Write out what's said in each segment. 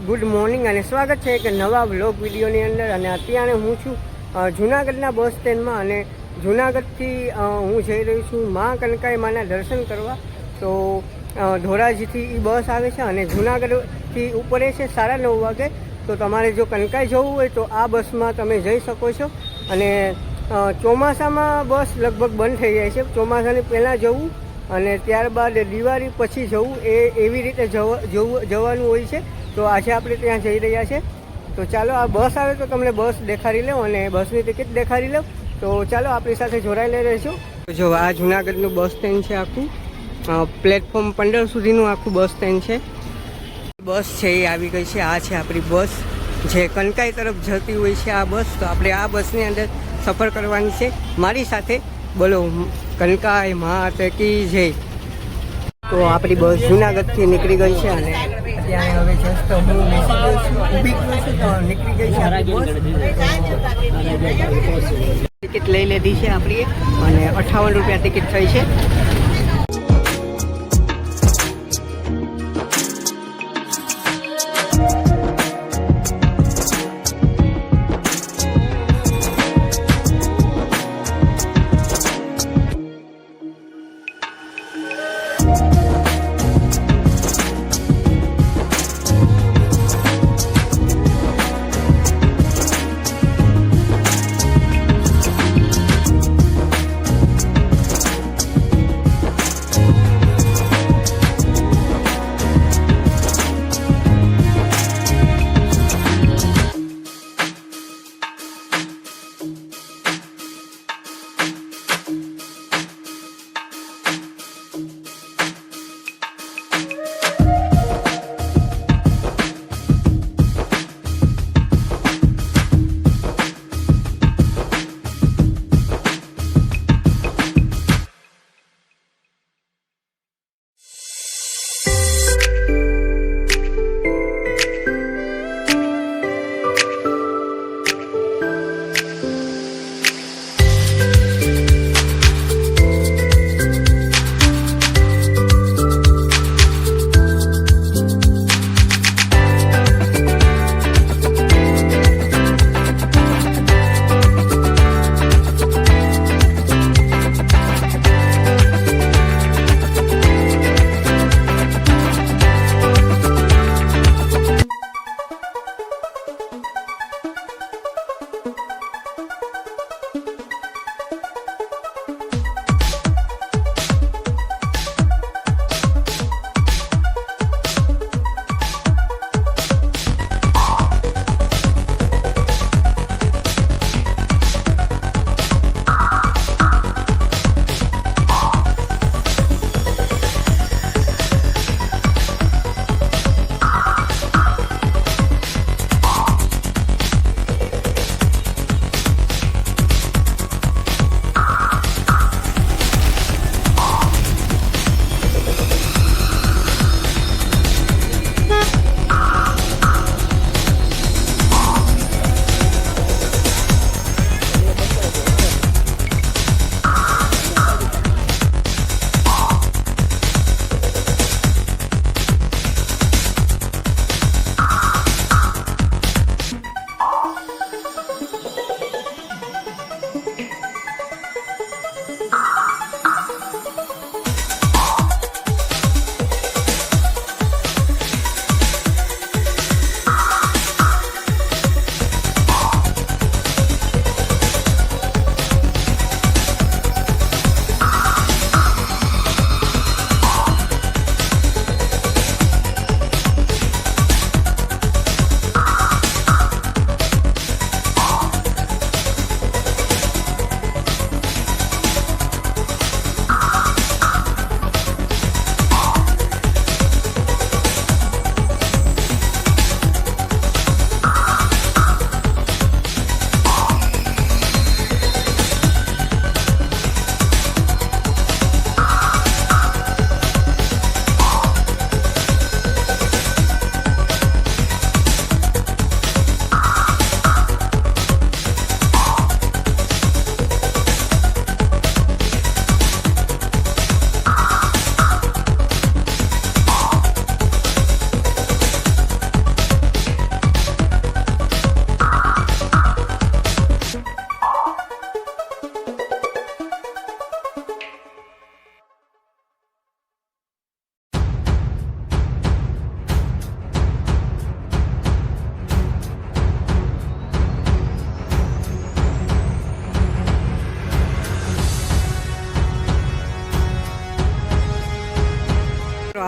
Good morning અને સ્વાગત છે એક નવા વ્લોગ વિડીયોની અંદર। અને અત્યારે હું છું જૂનાગઢના બસ સ્ટેન્ડમાં અને જૂનાગઢથી હું જઈ રહ્યો છું મા કનકાઈ માના દર્શન કરવા। તો ધોરાજીથી એ બસ આવે છે અને જૂનાગઢથી ઉપરે છે 9:30 વાગે। તો તમારે જો કનકાઈ જવું હોય તો આ બસમાં તમે જઈ શકો છો। અને ચોમાસામાં બસ લગભગ બંધ થઈ જાય છે, ચોમાસાની પહેલાં જવું અને ત્યારબાદ દિવાળી પછી જવું એવી રીતે જવાનું હોય છે। તો આજે આપણે ત્યાં જઈ રહ્યા છે। તો ચાલો આ બસ આવે તો તમને બસ દેખાડી લઉં અને બસની ટિકિટ દેખાડી લઉં। તો ચાલો આપણી સાથે જોડાયેલા રહીશું। જો આ જૂનાગઢનું બસ સ્ટેન્ડ છે, આખું પ્લેટફોર્મ 15 સુધીનું આખું બસ સ્ટેન્ડ છે। બસ છે એ આવી ગઈ છે, આ છે આપણી બસ જે કનકાઈ તરફ જતી હોય છે આ બસ। તો આપણે આ બસની અંદર સફર કરવાની છે મારી સાથે। બોલો કનકાઈ માત કી જય। તો આપણી બસ જૂનાગઢથી નીકળી ગઈ છે અને અત્યારે હવે જસ્ટ હું ઊભી છું તો નીકળી ગઈ છે આપણી બસ। ટિકિટ લઈ લીધી છે આપણી અને 58 રૂપિયા ટિકિટ થઈ છે।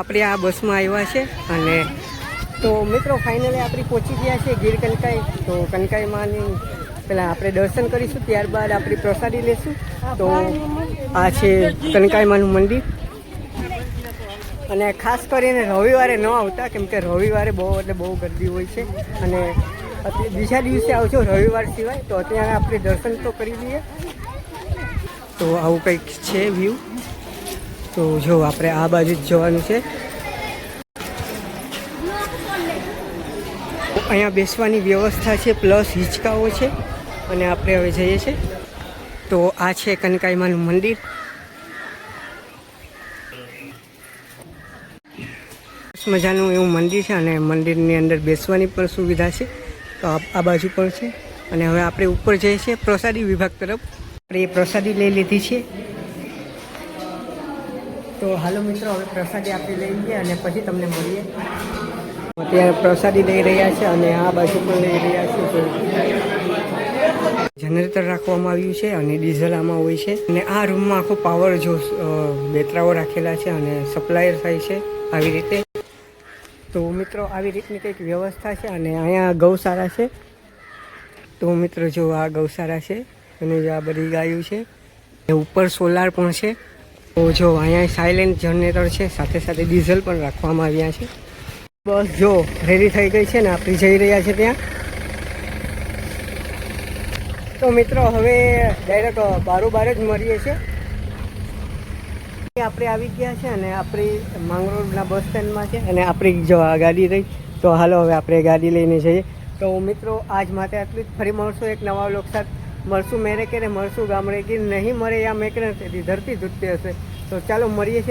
આપણે આ બસમાં આવ્યા છે અને તો મિત્રો ફાઇનલી આપણે પહોંચી ગયા છે ગીર કનકાઈ. તો કનકાઈમાંની પહેલાં આપણે દર્શન કરીશું, ત્યારબાદ આપણી પ્રસાદી લેશું. તો આ છે કનકાઈમાંનું મંદિર. અને ખાસ કરીને રવિવારે ન આવતા, કેમ કે રવિવારે બહુ એટલે બહુ ગરદી હોય છે. અને બીજા દિવસે આવજો રવિવાર સિવાય, તો અત્યારે આપણે દર્શન તો કરી લઈએ. તો આવું કંઈક છે વ્યૂ. તો જો આપણે આ બાજુ જ જવાનું છે. અહીંયા બેસવાની વ્યવસ્થા છે, પ્લસ હિંચકાઓ છે. અને આપણે હવે જઈએ છીએ. તો આ છે કનકાઈમાંનું મંદિર. મજાનું એવું મંદિર છે અને મંદિરની અંદર બેસવાની પણ સુવિધા છે. તો આ બાજુ પણ છે. અને હવે આપણે ઉપર જઈએ છીએ પ્રસાદી વિભાગ તરફ. આપણે એ પ્રસાદી લઈ લીધી છે. તો હાલો મિત્રો, હવે પ્રસાદી આપણે લઈ લઈએ અને પછી તમને મળીએ. અત્યારે પ્રસાદી લઈ રહ્યા છે અને આ બાજુ પણ લઈ રહ્યા છે. તો જનરેટર રાખવામાં આવ્યું છે અને ડીઝલ આમાં હોય છે. અને આ રૂમમાં આખો પાવર જો બેટરાઓ રાખેલા છે અને સપ્લાયર થાય છે આવી રીતે. તો મિત્રો આવી રીતની કંઈક વ્યવસ્થા છે. અને અહીંયા ગૌશાળા છે. તો મિત્રો જો આ ગૌશાળા છે અને આ બધી ગાયો છે. ઉપર સોલાર પણ છે. તો જો અહીંયા સાયલેન્ટ જનરેટર છે, સાથે સાથે ડીઝલ પણ રાખવામાં આવ્યા છે. બસ જો રેડી થઈ ગઈ છે ને આપણે જઈ રહ્યા છે ત્યાં. તો મિત્રો હવે ડાયરેક્ટ બારોબાર જ મળીએ છીએ. આપણે આવી ગયા છે અને આપણી માંગરોળના બસ સ્ટેન્ડમાં છે. અને આપણી જો આ ગાડી રહી, તો હાલો હવે આપણે ગાડી લઈને જઈએ. તો મિત્રો આજ માટે આટલું જ. ફરી મળશું એક નવા લોક સાથે. મળશું મેરે કે મળશું ગામડે ગીર, નહીં મળે યા મેકરે તેથી ધરતી ધૂટતી હશે. તો ચાલો મળીએ છીએ.